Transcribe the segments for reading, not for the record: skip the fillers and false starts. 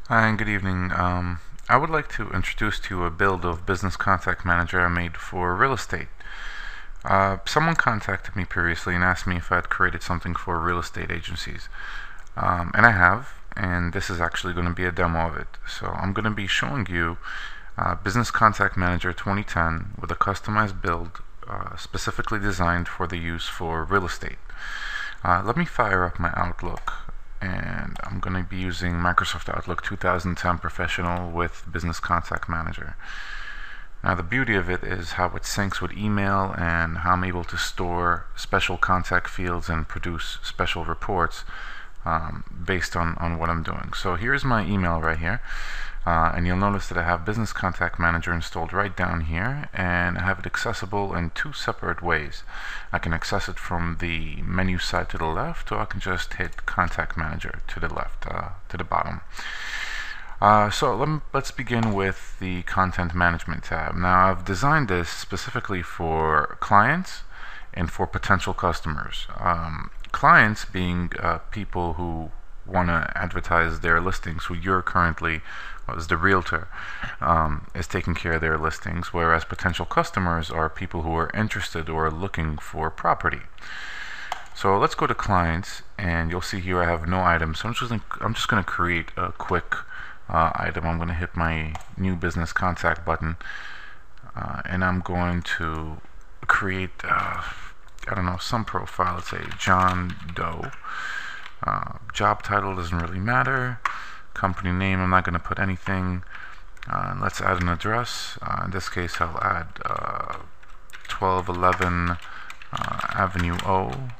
Hi, and good evening. I would like to introduce to you a build of Business Contact Manager I made for real estate. Someone contacted me previously and asked me if I had created something for real estate agencies. And I have, and this is actually going to be a demo of it. So I'm going to be showing you Business Contact Manager 2010 with a customized build specifically designed for the use for real estate. Let me fire up my Outlook, and I'm going to be using Microsoft Outlook 2010 Professional with Business Contact Manager. Now the beauty of it is how it syncs with email and how I'm able to store special contact fields and produce special reports based on what I'm doing. So here's my email right here. And you'll notice that I have Business Contact Manager installed right down here, and I have it accessible in two separate ways. I can access it from the menu side to the left, or I can just hit Contact Manager to the left, to the bottom. So let's begin with the Content Management tab. Now I've designed this specifically for clients and for potential customers. Clients being people who want to advertise their listings, who you're currently, as the realtor, is taking care of their listings, whereas potential customers are people who are interested or looking for property. So let's go to clients, and you'll see here I have no items. So I'm just going to create a quick item. I'm going to hit my new business contact button, and I'm going to create I don't know, some profile. Let's say John Doe. Job title doesn't really matter. Company name, I'm not going to put anything. Let's add an address. In this case, I'll add 1211 Avenue O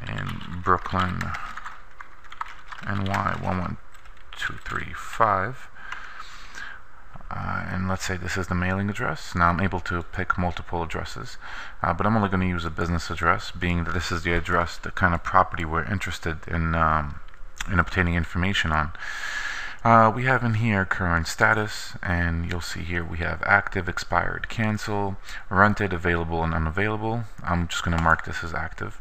in Brooklyn, NY 11235. And let's say this is the mailing address. Now I'm able to pick multiple addresses, but I'm only going to use a business address, being that this is the address, the kind of property we're interested in obtaining information on. We have in here current status, and you'll see here we have active, expired, cancel, rented, available, and unavailable. I'm just going to mark this as active.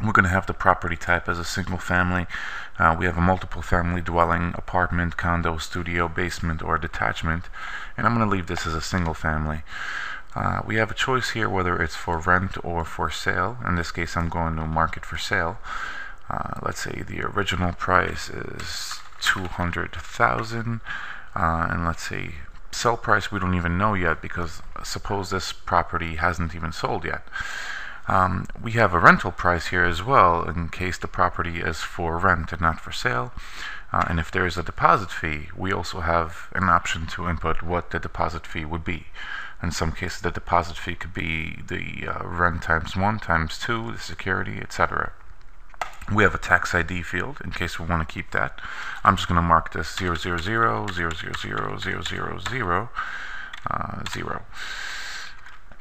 We're going to have the property type as a single family. We have a multiple family dwelling, apartment, condo, studio, basement, or detachment, and I'm going to leave this as a single family. We have a choice here whether it's for rent or for sale. In this case, I'm going to mark it for sale. Let's say the original price is $200,000, and let's say sell price we don't even know yet, because suppose this property hasn't even sold yet. We have a rental price here as well, in case the property is for rent and not for sale. And if there is a deposit fee, we also have an option to input what the deposit fee would be. In some cases, the deposit fee could be the rent times 1 times 2, the security, etc. We have a tax ID field in case we want to keep that. I'm just going to mark this 000000000.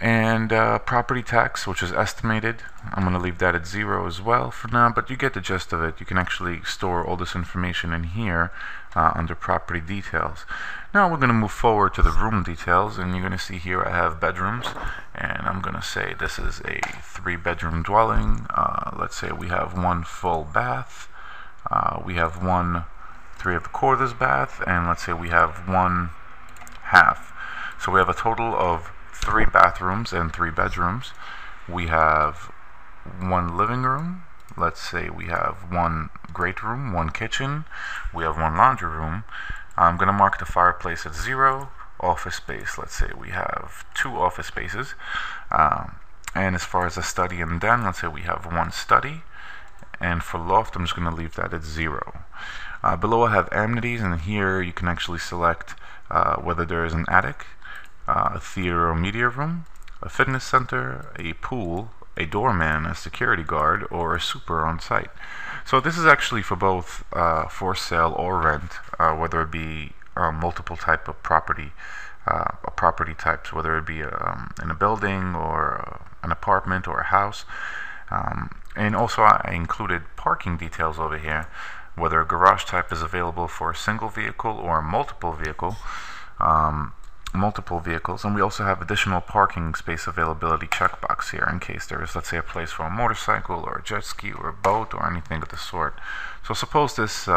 And property tax, which is estimated, I'm going to leave that at 0 as well for now, but you get the gist of it. You can actually store all this information in here under property details. Now we're going to move forward to the room details, and you're going to see here I have bedrooms, and I'm going to say this is a 3-bedroom dwelling. Let's say we have 1 full bath, we have 1 3 1/4 bath, and let's say we have 1 half. So we have a total of 3 bathrooms and 3 bedrooms. We have 1 living room. Let's say we have 1 great room, 1 kitchen. We have 1 laundry room. I'm going to mark the fireplace at 0. Office space, let's say we have 2 office spaces. And as far as a study and den, let's say we have 1 study. And for loft, I'm just going to leave that at 0. Below I have amenities, and here you can actually select whether there is an attic, a theater or media room, a fitness center, a pool, a doorman, a security guard, or a super on site. So this is actually for both for sale or rent, whether it be multiple type of property types, whether it be in a building or an apartment or a house. And also I included parking details over here, whether a garage type is available for a single vehicle or multiple vehicles, and we also have additional parking space availability checkbox here in case there is, let's say, a place for a motorcycle or a jet ski or a boat or anything of the sort. So suppose this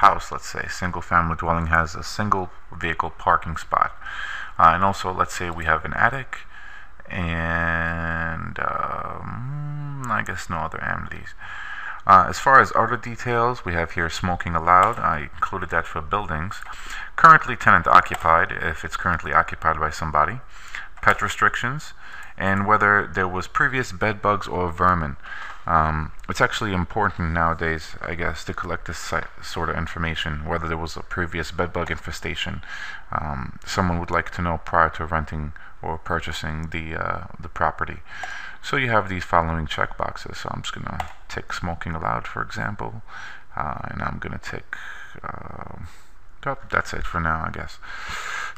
house, let's say, single family dwelling has a single vehicle parking spot. And also, let's say we have an attic and I guess no other amenities. As far as other details, we have here smoking allowed. I included that for buildings. Currently tenant occupied, if it's currently occupied by somebody. Pet restrictions, and whether there was previous bed bugs or vermin. It's actually important nowadays, I guess, to collect this sort of information, whether there was a previous bed bug infestation. Someone would like to know prior to renting or purchasing the property. So you have these following check boxes. So I'm just going to tick smoking allowed, for example, and I'm going to tick that's it for now, I guess.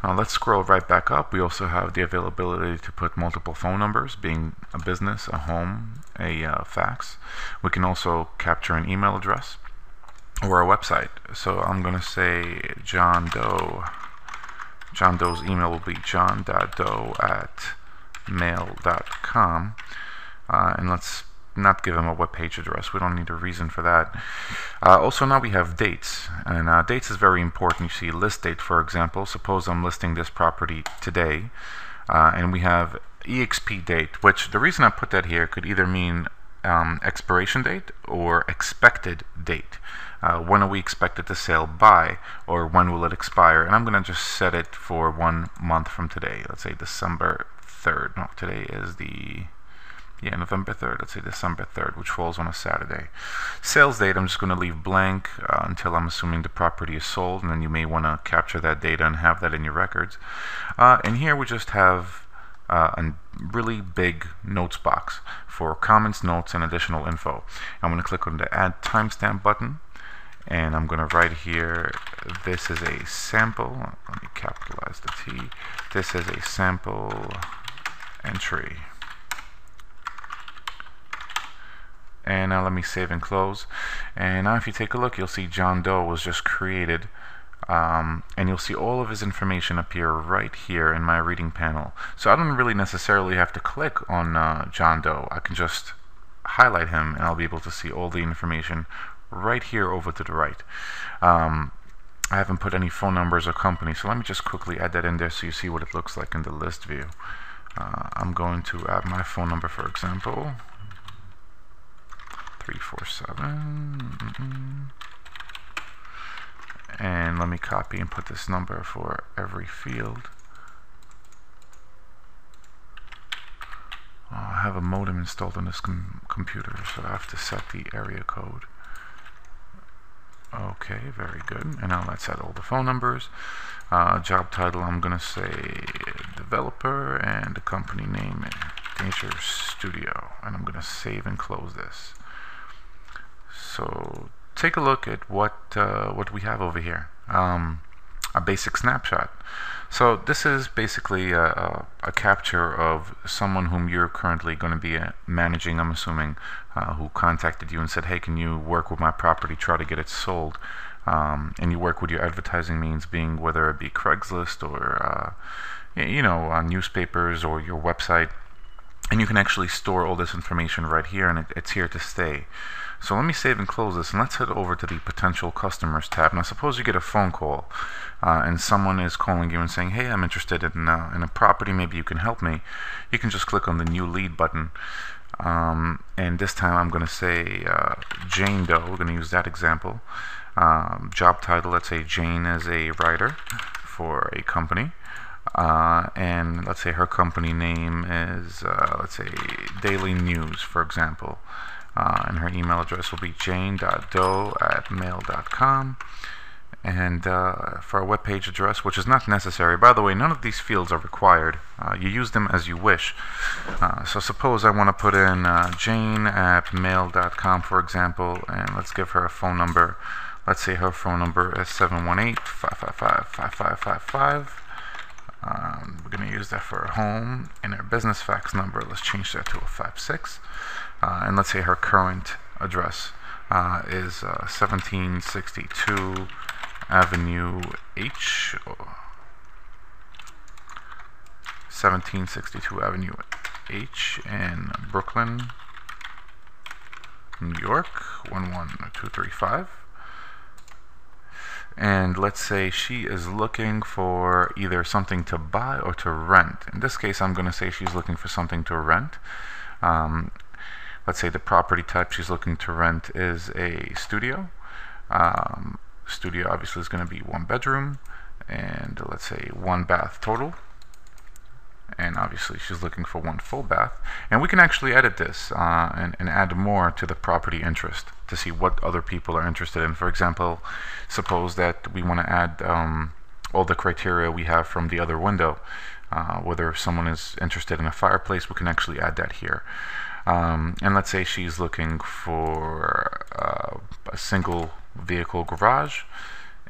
Let's scroll right back up. We also have the availability to put multiple phone numbers, being a business, a home, a fax. We can also capture an email address or a website. So I'm going to say John Doe. John Doe's email will be john.doe@mail.com. And let's not give him a web page address. We don't need a reason for that. Also, now we have dates, and dates is very important. You see list date, for example. Suppose I'm listing this property today, and we have EXP date, which the reason I put that here could either mean expiration date or expected date. When are we expected to sell by, or when will it expire? And I'm going to just set it for 1 month from today. Let's say December 3rd. No, today is November 3rd. Let's say December 3rd, which falls on a Saturday. Sales date, I'm just going to leave blank until I'm assuming the property is sold, and then you may want to capture that data and have that in your records. And here we just have a really big notes box for comments, notes, and additional info. I'm going to click on the Add Timestamp button, and I'm going to write here, this is a sample. Let me capitalize the T. This is a sample entry. And now let me save and close. And now if you take a look, you'll see John Doe was just created. And you'll see all of his information appear right here in my reading panel. So I don't really necessarily have to click on John Doe. I can just highlight him and I'll be able to see all the information right here over to the right. I haven't put any phone numbers or company, so let me just quickly add that in there so you see what it looks like in the list view. I'm going to add my phone number, for example. 347, and let me copy and put this number for every field. I have a modem installed on this computer, so I have to set the area code. Okay, very good. And now let's add all the phone numbers. Job title, I'm going to say developer, and the company name Danger Studio, and I'm going to save and close this. So take a look at what we have over here, a basic snapshot. So this is basically a capture of someone whom you're currently going to be managing, I'm assuming, who contacted you and said, hey, can you work with my property, try to get it sold, and you work with your advertising means, being whether it be Craigslist or newspapers or your website, and you can actually store all this information right here, and it's here to stay. So let me save and close this, and let's head over to the Potential Customers tab. Now suppose you get a phone call and someone is calling you and saying, hey, I'm interested in a property, maybe you can help me. You can just click on the New Lead button, and this time I'm going to say Jane Doe. We're going to use that example. Job title, let's say Jane is a writer for a company. And let's say her company name is, let's say, Daily News, for example. And her email address will be jane.doe@mail.com. And for a web page address, which is not necessary. By the way, none of these fields are required. You use them as you wish. So suppose I want to put in jane@mail.com, for example, and let's give her a phone number. Let's say her phone number is 718-555-5555. We're going to use that for her home, and her business fax number, let's change that to a 56. And let's say her current address is 1762 Avenue H, 1762 Avenue H in Brooklyn, New York, 11235. And let's say she is looking for either something to buy or to rent. In this case, I'm going to say she's looking for something to rent. Um, let's say the property type she's looking to rent is a studio. Studio obviously is going to be 1 bedroom, and let's say 1 bath total. And obviously she's looking for 1 full bath. And we can actually edit this and add more to the property interest to see what other people are interested in. For example, suppose that we want to add all the criteria we have from the other window. Whether someone is interested in a fireplace, we can actually add that here. And let's say she's looking for a single vehicle garage,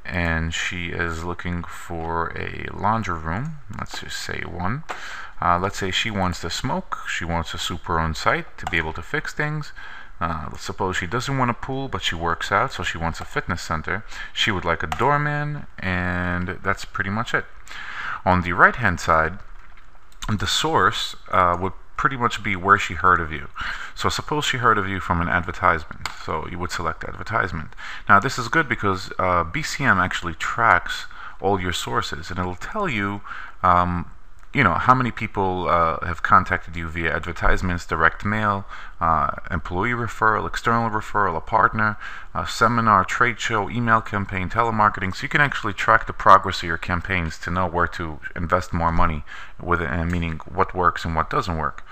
and she is looking for a laundry room. Let's just say 1. Let's say she wants to smoke. She wants a super on site to be able to fix things. Let's suppose she doesn't want a pool, but she works out, so she wants a fitness center. She would like a doorman, and that's pretty much it. On the right hand side, the source would pretty much be where she heard of you. So suppose she heard of you from an advertisement, so you would select advertisement. Now this is good because BCM actually tracks all your sources, and it'll tell you how many people have contacted you via advertisements, direct mail, employee referral, external referral, a partner, a seminar, trade show, email campaign, telemarketing. So you can actually track the progress of your campaigns to know where to invest more money with it, and meaning what works and what doesn't work.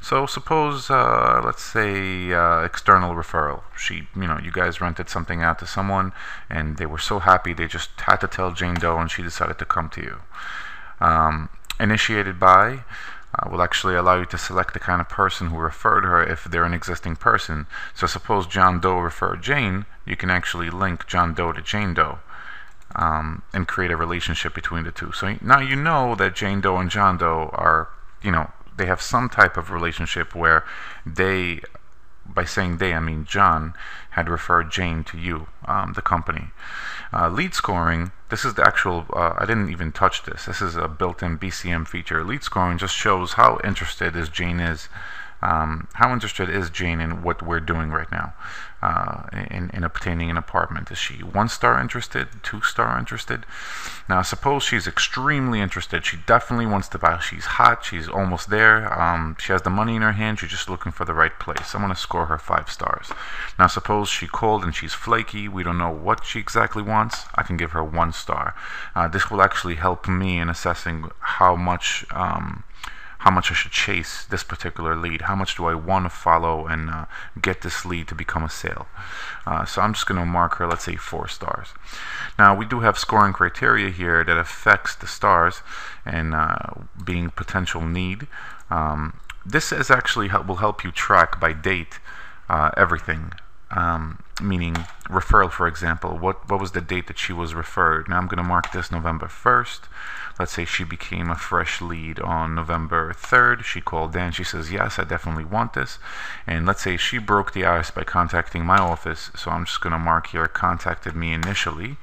So suppose, let's say, external referral. You guys rented something out to someone, and they were so happy they just had to tell Jane Doe, and she decided to come to you. Initiated by will actually allow you to select the kind of person who referred her if they're an existing person. So suppose John Doe referred Jane, you can actually link John Doe to Jane Doe and create a relationship between the two. So now you know that Jane Doe and John Doe are, they have some type of relationship where they, by saying they, I mean John, had referred Jane to you, the company. Lead scoring, this is the actual, I didn't even touch this. This is a built-in BCM feature. Lead scoring just shows how interested Jane is in what we're doing right now, in obtaining an apartment. Is she 1-star interested, 2-star interested? Now suppose she's extremely interested. She definitely wants to buy. She's hot, she's almost there, she has the money in her hand, she's just looking for the right place. I'm going to score her 5 stars. Now suppose she called and she's flaky, we don't know what she exactly wants. I can give her 1 star. This will actually help me in assessing how much I should chase this particular lead. How much do I want to follow and get this lead to become a sale? So I'm just going to mark her, let's say, 4 stars. Now we do have scoring criteria here that affects the stars and being potential need. This is actually will help you track by date everything. Meaning referral, for example, what was the date that she was referred. Now I'm going to mark this November 1st. Let's say she became a fresh lead on November 3rd. She called in, she says, yes, I definitely want this. And let's say she broke the ice by contacting my office, so I'm just going to mark here contacted me initially,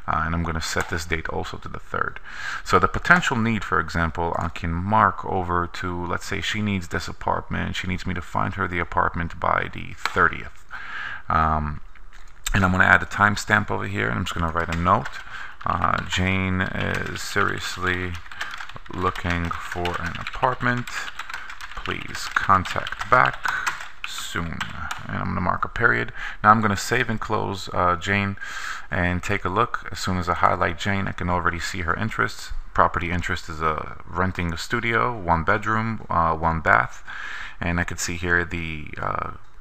and I'm going to set this date also to the 3rd. So the potential need, for example, I can mark over to, let's say she needs this apartment, she needs me to find her the apartment by the 30th. And I'm going to add a timestamp over here, and I'm just going to write a note. Jane is seriously looking for an apartment. Please contact back soon. And I'm going to mark a period. Now I'm going to save and close Jane and take a look. As soon as I highlight Jane, I can already see her interests. Property interest is renting a studio, 1 bedroom, 1 bath. And I can see here the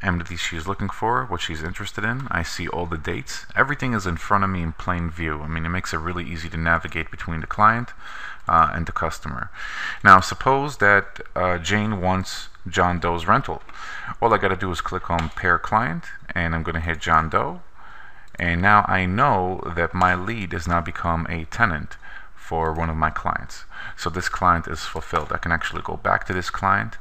amenities she's looking for, what she's interested in. I see all the dates. Everything is in front of me in plain view. I mean, it makes it really easy to navigate between the client and the customer. Now, suppose that Jane wants John Doe's rental. All I got to do is click on Pair Client, and I'm going to hit John Doe. And now I know that my lead has now become a tenant for one of my clients. So this client is fulfilled. I can actually go back to this client.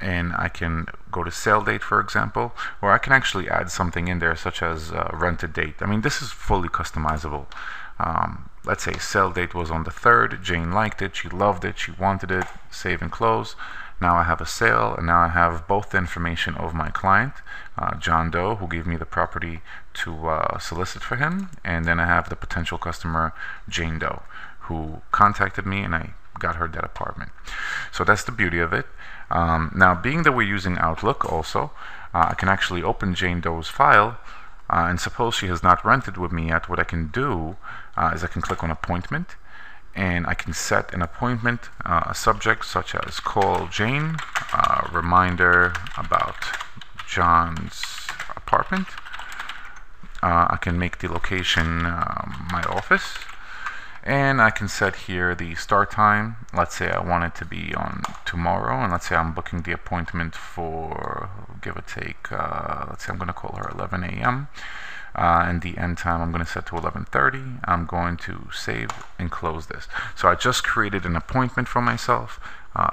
And I can go to sale date, for example, or I can actually add something in there such as rented date. I mean, this is fully customizable. Let's say sale date was on the 3rd, Jane liked it, she loved it, she wanted it, save and close. Now I have a sale, and now I have both the information of my client, John Doe, who gave me the property to solicit for him, and then I have the potential customer, Jane Doe, who contacted me, and I got her that apartment. So that's the beauty of it. Now, being that we're using Outlook also, I can actually open Jane Doe's file, and suppose she has not rented with me yet. What I can do is I can click on appointment, and I can set an appointment, a subject such as call Jane, reminder about John's apartment. I can make the location my office, and I can set here the start time. Let's say I want it to be on tomorrow, and let's say I'm booking the appointment for, give or take, let's say I'm going to call her 11 a.m. And the end time I'm going to set to 11:30. I'm going to save and close this. So I just created an appointment for myself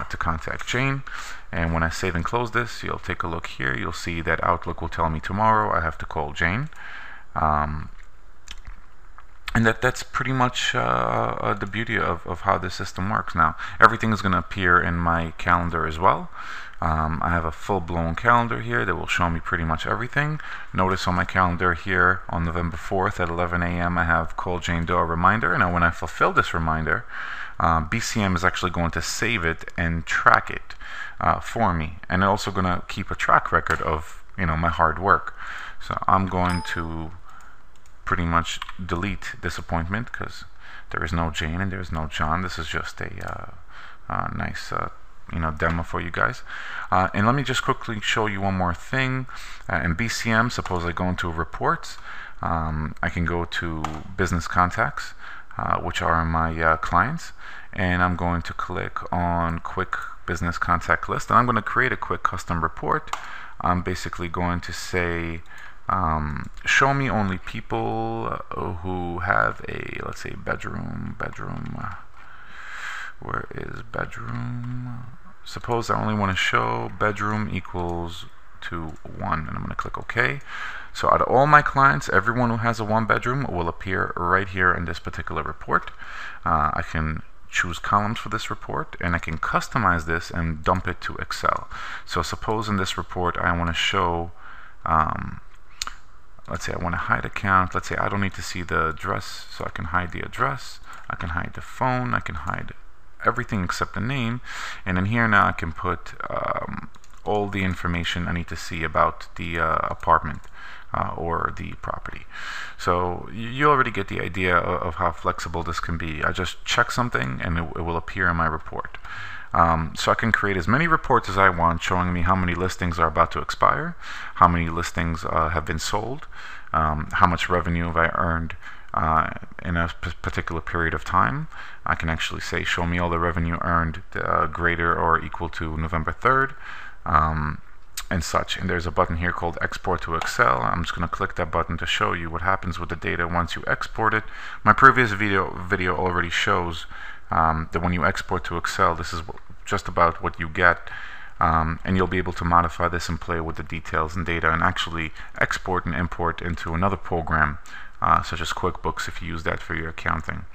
to contact Jane, and when I save and close this, you'll take a look here. You'll see that Outlook will tell me tomorrow I have to call Jane. And that's pretty much the beauty of how the system works. Now, everything is going to appear in my calendar as well. I have a full-blown calendar here that will show me pretty much everything. Notice on my calendar here on November 4th at 11 a.m. I have call Jane Doe reminder, and when I fulfill this reminder, BCM is actually going to save it and track it for me, and also going to keep a track record of my hard work. So I'm going to pretty much delete this appointment because there is no Jane and there is no John. This is just a nice demo for you guys. And let me just quickly show you one more thing. In BCM, suppose I go into reports, I can go to business contacts, which are my clients, and I'm going to click on quick business contact list, and I'm going to create a quick custom report. I'm basically going to say show me only people who have a, let's say, bedroom, where is bedroom? Suppose I only want to show bedroom equals to 1, and I'm going to click OK. So out of all my clients, everyone who has a 1-bedroom will appear right here in this particular report. I can choose columns for this report, and I can customize this and dump it to Excel. So suppose in this report I want to show let's say I want to hide account. Let's say I don't need to see the address, so I can hide the address, I can hide the phone, I can hide everything except the name, and in here now I can put all the information I need to see about the apartment or the property. So you already get the idea of how flexible this can be. I just check something and it will appear in my report. So I can create as many reports as I want, showing me how many listings are about to expire, how many listings have been sold, how much revenue have I earned in a particular period of time. I can actually say show me all the revenue earned greater or equal to November 3rd, and such. And there's a button here called export to Excel. I'm just going to click that button to show you what happens with the data once you export it. My previous video already shows that when you export to Excel, this is just about what you get, and you'll be able to modify this and play with the details and data and actually export and import into another program such as QuickBooks if you use that for your accounting.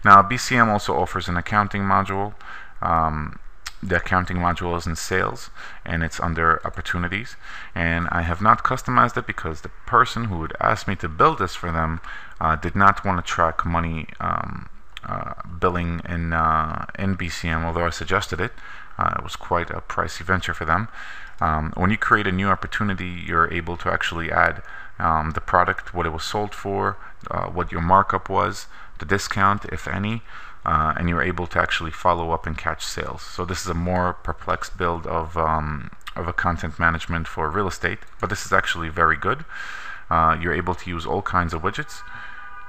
Now BCM also offers an accounting module. The accounting module is in sales and it's under opportunities, and I have not customized it because the person who would ask me to build this for them did not want to track money billing in BCM, although I suggested it. It was quite a pricey venture for them. When you create a new opportunity, you're able to actually add the product, what it was sold for, what your markup was, the discount, if any, and you're able to actually follow up and catch sales. So this is a more perplexed build of a content management for real estate, but this is actually very good. You're able to use all kinds of widgets.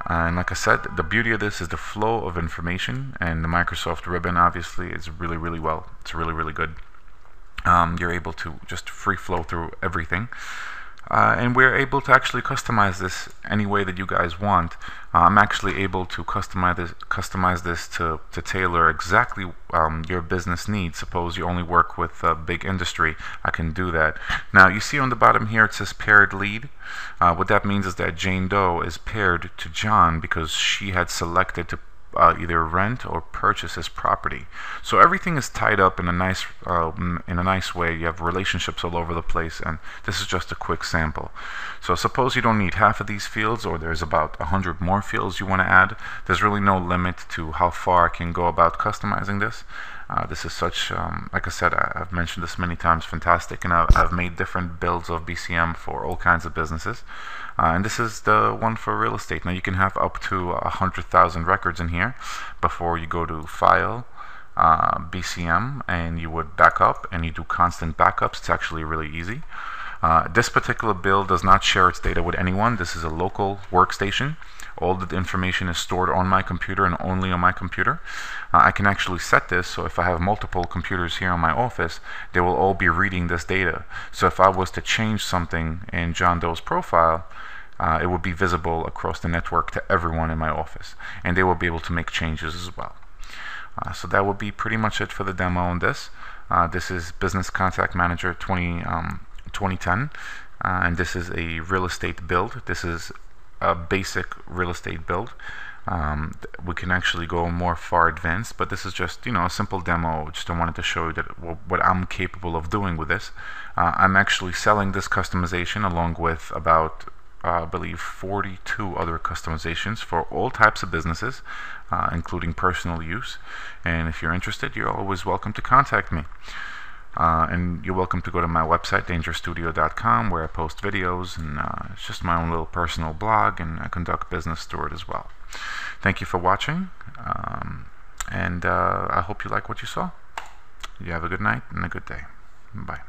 And like I said, the beauty of this is the flow of information, and the Microsoft ribbon obviously is really, really well. It's really, really good. You're able to just free flow through everything. And we're able to actually customize this any way that you guys want. I'm actually able to customize this to tailor exactly your business needs. Suppose you only work with a big industry, I can do that. Now you see on the bottom here it says paired lead. What that means is that Jane Doe is paired to John because she had selected to either rent or purchase his property. So everything is tied up in a nice way. You have relationships all over the place, and this is just a quick sample. So suppose you don't need half of these fields, or there's about 100 more fields you want to add. There's really no limit to how far I can go about customizing this. This is such, like I said, I've mentioned this many times, fantastic, and I've made different builds of BCM for all kinds of businesses. And this is the one for real estate. Now you can have up to 100,000 records in here before you go to File, BCM, and you would back up, and you do constant backups. It's actually really easy. This particular build does not share its data with anyone. This is a local workstation. All the information is stored on my computer and only on my computer. I can actually set this so if I have multiple computers here in my office, they will all be reading this data. So if I was to change something in John Doe's profile, it would be visible across the network to everyone in my office, and they will be able to make changes as well. So that would be pretty much it for the demo on this. This is Business Contact Manager 2010, and this is a real estate build. This is a basic real estate build. We can actually go more far advanced, but this is just, a simple demo. Just wanted to show you that what I'm capable of doing with this. I'm actually selling this customization along with about I believe 42 other customizations for all types of businesses, including personal use. And if you're interested, you're always welcome to contact me. And you're welcome to go to my website, dangerstudio.com, where I post videos, and it's just my own little personal blog, and I conduct business through it as well. Thank you for watching, and I hope you like what you saw. You have a good night and a good day. Bye.